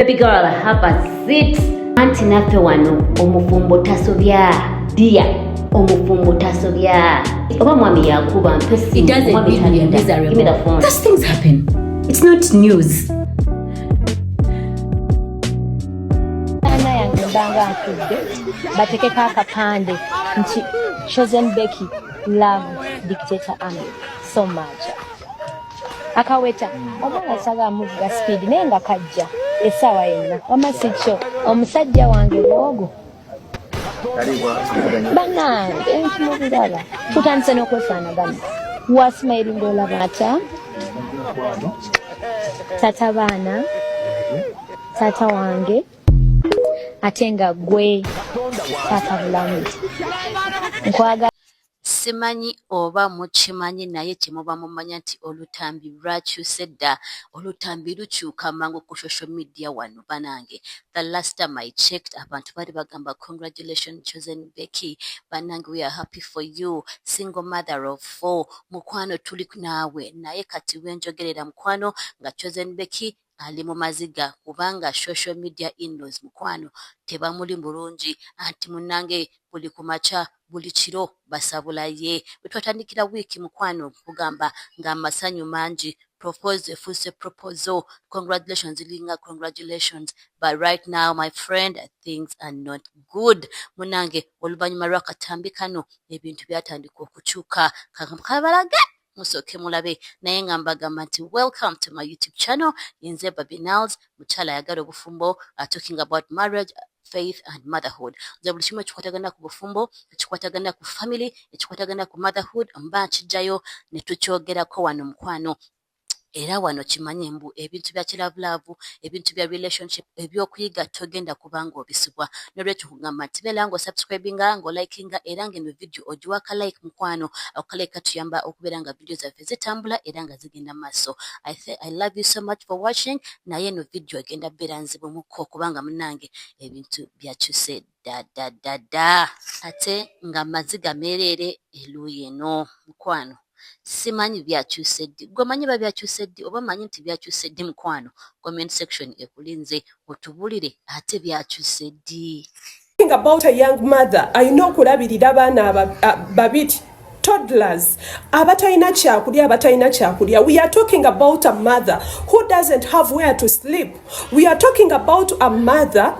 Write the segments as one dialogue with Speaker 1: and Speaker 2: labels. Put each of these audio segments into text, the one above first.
Speaker 1: Baby girl, have a seat. Anti naffe wano omufumbo tasobya. Dia omufumbo tasobya. Oba mwami yakuba mpesi.
Speaker 2: It doesn't mean we are miserable.
Speaker 1: Give me the phone.
Speaker 2: Those things happen. It's not news.
Speaker 3: Ana yange mbanga nkudde batekeko akapande nti Choosen Becky love dictator Ami so much. Akaweta omwana saga amuvuga speed naye nga kajja essaawa yenna wama sikyo omusajja wange bwogo bannange nkimubiraba tutandise n'okwefaanagana wasmairinga olaba ata tata baana tata wange ate nga gwe tata bulamu nkwaga
Speaker 4: simanyi oba mukimanyi naye kyemuba mumanya nti olutambi lwakyuse dda olutambi lukyuka mangu ku social media wano banange. The last time I checked abantu bali bagamba congratulations Choosen Becky banange, we are happy for you, single mother of 4 mukwano tuli naawe. Naye kati wenjogerera mukwano nga Choosen Becky ali mu Maziga kubanga social media indoors mukwano tebamuli bulungi anti munange buli kumacha buli kiro basabula ye. Wetwatandikira wiiki mukwano kugamba nga amasanyu mangi propose efuse proposal congratulations linga congratulations, but right now my friend things are not good munange. Oluvanyuma lwakatambi kano ebintu byatandika okukyuka kabalage musoke mulabe naye nga mbagamba nti welcome to my YouTube channel Nze Baby Nals mukyala ayagala obufumbo talking about marriage, faith and motherhood. Nze buli kimu ekikwatagana ku bufumbo, ekikwatagana ku family, ekikwatagana ku motherhood mba nkijjayo ne tukyogerako wano mukwano. Era wano kimanye mbu ebintu bya kilavulavu, ebintu bya relationship, ebyokuyiga togenda kubanga obisibwa. Nolwekyo kugamba nti beera ng'osubscribinga ng'olikinga era ng'eno video ogiwa like mukwano. Akalike katuyamba okubeera nga video zaffe zitambula era nga zigenda maaso. I love you so much for watching. Naye eno video egenda beera nzibumuko kubanga munange ebintu byakyuse da. Ate nga Maziga meerere eluuyi eno mukwano. Simanyi byakyuse ddi. Gwe manyi babyakyuse ddi oba manyi nti byakyuse ddi mukwano? Comment section ekulinze otubulire ate byakyuse ddi.
Speaker 5: Think about a young mother ayina okulabirira abaana babiri toddlers abatalina kyakulya. We are talking about a mother who doesn't have where to sleep. We are talking about a mother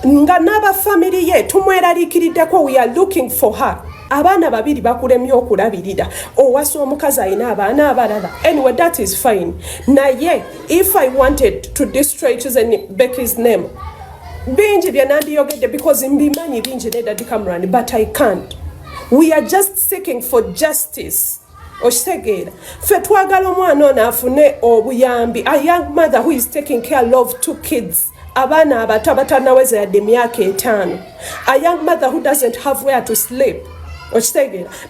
Speaker 5: nga n'aba family ye tumweraliikiriddeko. We are looking for her. Abaana babiri bakulemye okulabirira owasa omukazi ayina abaana abalala. Anyway, that is fine. Naye if I wanted to destroy Choosen Becky's name bingi bye nandiyogedde because mbimanyi bingi nedda Cameron, but I can't. We are just seeking for justice. Okitegeera ffe twagala omwana ono afune obuyambi. A young mother who is taking care of 2 kids, abaana abato abatanaweza yadde emyaka 5. A young mother who doesn't have where to sleep.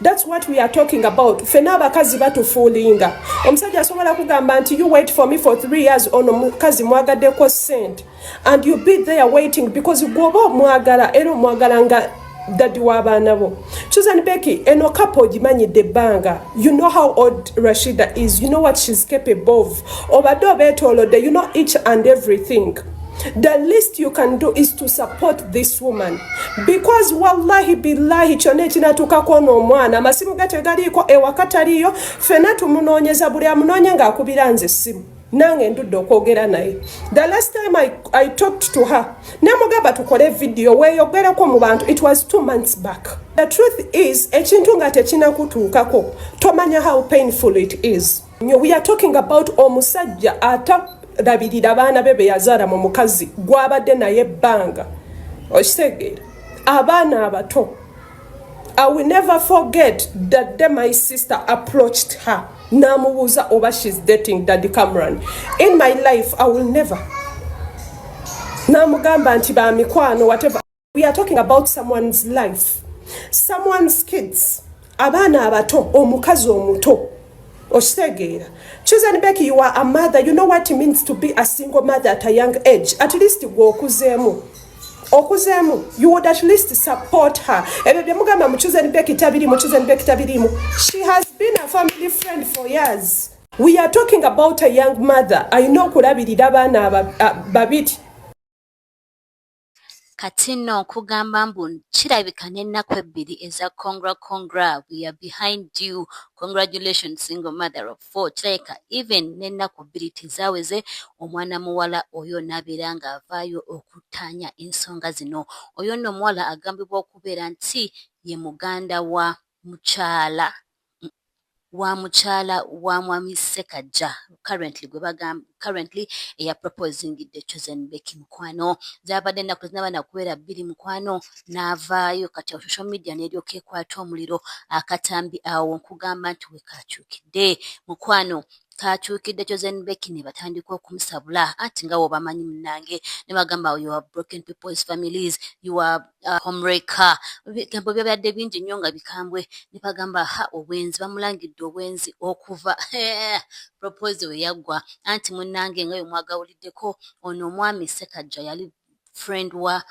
Speaker 5: That's what we are talking about. Fena abakazi batufuulinga. Omusajja asobola kugamba nti you wait for me for 3 years ono mukazi mwagaddeko sente and you be there waiting because gwoba omwagala era omwagala nga daddy w'abaana bo. Choosen Becky eno couple gimanyidde ebbanga. You know how old Rashida is. You know what she's capable of. Obadde obeetoolodde, you know each and everything. The least you can do is to support this woman because wallahi billahi kyonna ekinatuukako n'omwana amasimu ge tegaliiko ewaka taliyo. Ffenna tumunoonyeza buli amunoonya ng'akubira nze essimu nange ndudde okwogera naye. The last time I talked to her nemugamba tukole video weeyogerako mu bantu, it was 2 months back. The truth is ekintu nga tekinakutuukako tomanya how painful it is. We are talking about omusajja labirira abaana be be yazaala mu mukazi gwabadde naye ebbanga. Okitegeera abaana abato. I will never forget that day my sister approached her namubuuza oba she's dating Daddy Cameron. In my life I will never. Namugamba nti ba mikwano whatever. We are talking about someone's life, someone's kids, abaana abato, omukazi omuto. Okitegeera Choosen Becky, you are a mother. You know what it means to be a single mother at a young age. At least gwe okuzeemu you would at least support her. Ebyo bye mugamba mu Choosen Becky tabirimu. She has been a family friend for years. We are talking about a young mother ayina okulabirira abaana babiri
Speaker 4: kati nno nkugamba mbu kirabika n'ennaku ebbiri eza congra we are behind you, congratulations single mother of 4. Kirabika even n'ennaku bbiri tezaaweze omwana muwala oyo n'abeera ng'avaayo okutaanya ensonga zino. Oyo nno omuwala agambibwa okubeera nti ye muganda wa mukyala wa mwami Sekajja currently eya proposingidde Choosen Becky mukwano. Zaabadde ennaku zinabana kubeera 2 mukwano n'avaayo kati social media n'eryoka ekwata omuliro akatambi awo nkugamba nti we kakyukidde mukwano. Kakyukidde Choosen Becky ne batandika okumusabula anti nga wobamanyi munnange ne bagamba you have broken people's families, you are homewrecker. Bigambo byabadde bingi nnyo nga bikambwe ne bagamba obwenzi bamulangidde obwenzi okuva proposal we yaggwa anti munnange nga mwagawuliddeko ono omwami Sekajja yali friend wa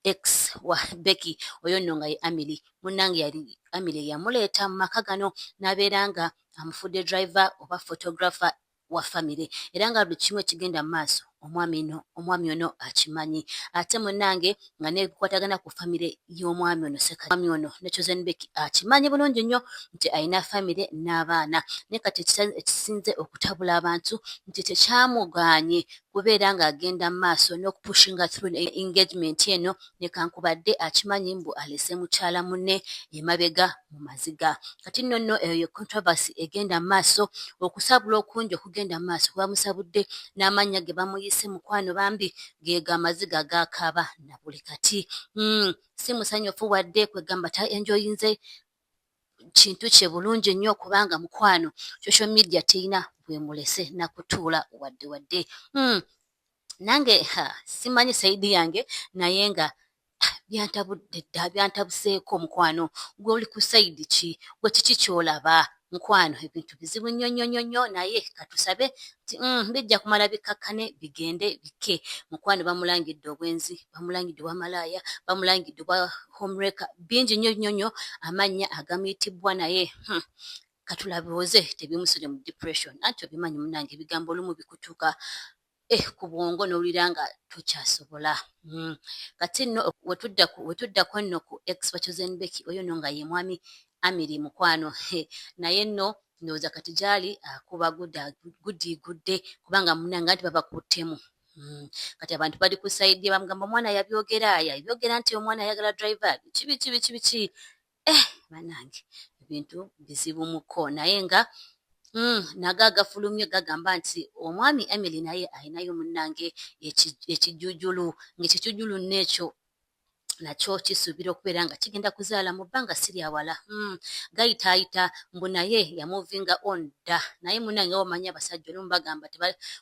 Speaker 4: ex wa Becky oyo nno nga ye Emily. Munnange yali Emily yamuleeta mu maka gano n'abeera nga amufudde driver oba photographer wa family era nga buli kimu ekigenda mu maaso omwami ono akimanyi. Ate munnange nga nebikwatagana ku famire y'omwami ono Sekajja, omwami ono ne Choosen Becky akimanyi bulungi nnyo nti alina famire n'abaana. Naye kati ekisinze okutabula abantu nti tekyamuganye kubeera ng'agenda mu maaso n'okupushinga through engagement eno ne kankubadde akimanyi mbu alese mukyala munne emabega mu Maziga. Kati nno eyo controversy egenda mu maaso, okusabula okungi okugenda mu maaso bamusabudde n'amannya ge bamuyise mukwano bambi geega Maziga gakaaba na buli kati. Si musanyufu wadde kwegamba ta enjoyinze kintu kye bulungi nnyo kubanga mukwano social media terina bwemulese nakutuula wadde. Nange simanyi saidi yange naye nga byantabudde dda byantabuseeko mukwano. Gwe oli ku saidi ki? Gwe kiki kyolaba mukwano? Ebintu bizibu nnyo naye katusabe nti bijja kumala bikakkane bigende bike. Mukwano bamulangidde obwenzi, bamulangidde bwa malaaya, bamulangidde bwa homewrecker, bingi nnyo amannya agamuyitibbwa naye katulabiwoze tebimusire mu depression. Anti obimanyi munnange ebigambo olumu bikutuuka ku bwongo n'owulira nga tokyasobola. Kati nno wetuddako nno ku ex wa Choosen Becky oyo nno nga ye mwami Emily mukwano. Naye nno ndowooza kati gyali akuba gudde kubanga munnange anti babakuttemu. Kati abantu bali ku saidi bamugamba omwana yabyogera nti omwana ayagala driver biki bannange ebintu bizibu muko. Naye nga naga agafulumye gagamba nti omwami Emily naye alinayo munnange ekijujulu ng'ekijujulu n'ekyo nakyo kisuubira okubeera nga kigenda kuzaala mu bbanga siryawala. Gayitaayita mbu naye yamuvinga on dda. Naye munnange omanyi abasajja olumu bagamba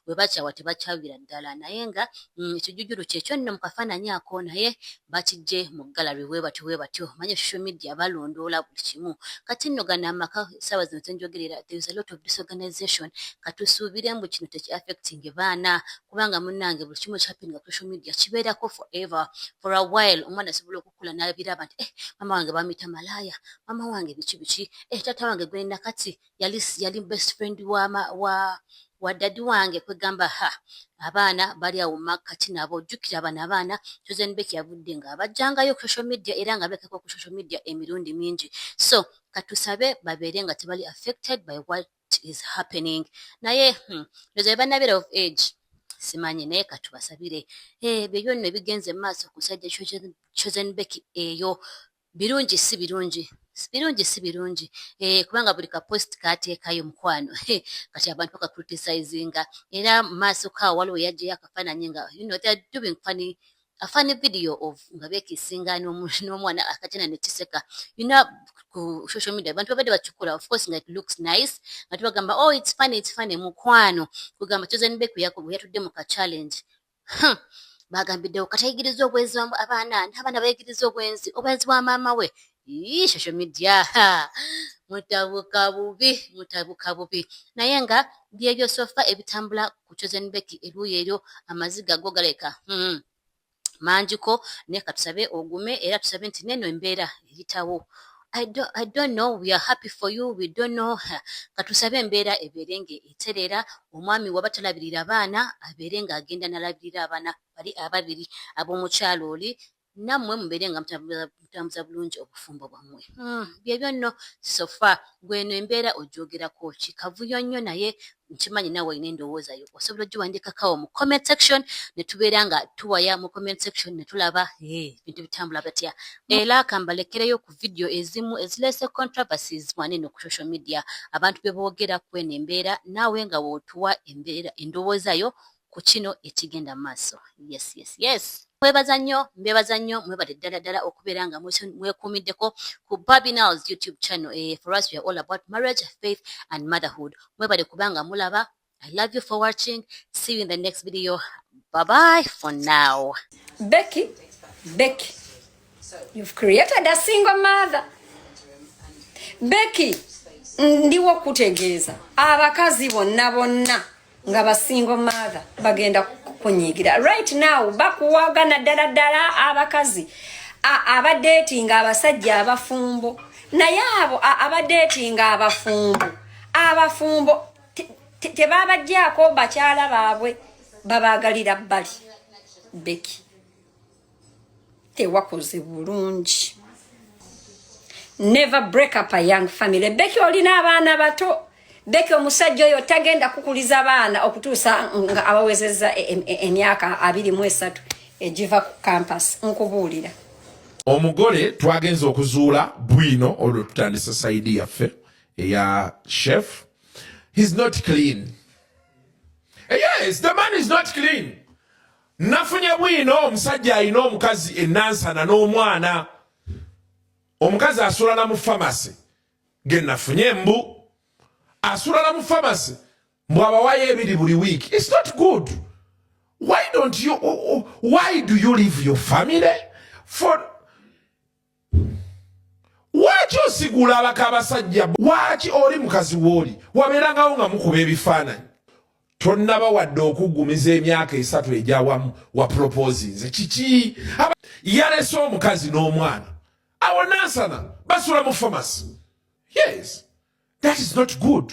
Speaker 4: bwe bakyawa tebakyawira ddala. Naye nga ekijujulu kyekyo nno mu kafaananyi ako naye bakijje mu gallery we batyo. Manyi social media balondoola buli kimu. Kati nno gano amaka essaawa zino zenjogerera there is a lot of disorganization. Katusuubire mbu kino tekiaffecting baana kubanga munnange buli kimu ekihappeninga ku social media kibeerako forever for a while. Omwana asobola okukula n'abiraba nti mama wange bamuyita malaaya, mama wange biki taata wange gwe nakati yali best friend wa dadi wange. Kwegamba abaana bali awo makkati nabo ojjukira bano abaana Choosen Becky yavudde nga abajjangayo ku social media era nga beekako ku social media emirundi mingi. So katusabe babeere nga tebali affected by what is happening. Naye ndowooza banabeera of age simanyi naye katubasabire ebyo nno ebigenze mu maaso ku sajja Choosen Becky eyo birungi si birungi kubanga buli kapost kateekayo mukwano kati abantu bakakriticizinga era mu maaso kaawo waliwo yajjayo akafaananyi nga they are doing a funny video of nga beekisinga n'omwana akajana ne kiseka ku social media. Abantu babadde bakikola of course nga it looks nice nga tubagamba it's funny mukwano kugamba Choosen Becky yatudde mu ka challenge bagambiddewo katayigiriza obwenzi abaana bayigiriza obwenzi bwa maama we. Social media mutabuka bubi naye nga byebyo sofa ebitambula ku Choosen Becky eruuyi eryo Amaziga go galeka manjiko ne katusabe ogume era tusabe nti neno embeera eyitawo. I don't know, we are happy for you, we don't know. Katusabe embeera ebeerenge eterera omwami wabatalabirira abaana abeere nga agenda nalabirira abaana bali ababiri ab'omukyalo oli nammwe mubeere nga mutambuza bulungi obufumbo bwammwe. Byebyo nno sofa gweno embeera ogyogerako ki kavuyo nnyo naye nkimanyi nawe olina endowooza yo osobola ogiwandiikakawo mu comment section ne tubeera nga tuwaya mu comment section ne tulaba bintu bitambula batya. Era kambalekereyo ku video ezimu ezilese controversies wanene ku social media abantu bye boogera ku eno embeera naawe nga wootuwa endowooza yo ku kino ekigenda mu maaso. Yes. Mwebaza nnyo mwebale ddala okubeera nga mwekuumiddeko ku Babinals YouTube channel. For us we are all about marriage, faith and motherhood. Mwebale kubanga mulaba. I love you for watching. See you in the next video. Bye for now.
Speaker 6: Becky, you've created a single mother. Becky, ndiwo kutegeeza abakazi bonna nga ba single mother bagenda kunyigira right now bakuwagana ddala abakazi abadetinga abasajja abafumbo naye abo abadetinga abafumbo tebabajjaako bakyala baabwe babagalira bbali. Becky tewakoze bulungi. Never break up a young family. Becky olina abaana bato. Becky omusajja oyo tagenda kukuliza abaana okutuusa nga abawezezza emyaka 23 egiva ku campus. Nkubuulira
Speaker 7: omugole twagenza okuzuula bwino olwo tutandisa saidi yaffe eya chef. He's not clean. Yes, the man is not clean. Nafunye bwino omusajja alina omukazi ennansana n'omwana. Omukazi asulana mu pharmacy genafunye mbu asulana mu pharmacy mwabawaye ebiri buli week. It's not good. Why do you leave your family for waki osigula abaka abasajja? Waki oli mukazi wooli wabeerangawo nga mukuba ebifaananyi tonnaba wadde okugumiza emyaka 3 egyawamu wa proposinze kiki? Yalese omukazi n'omwana awo nansana basula mu pharmacy. Yes, that is not good.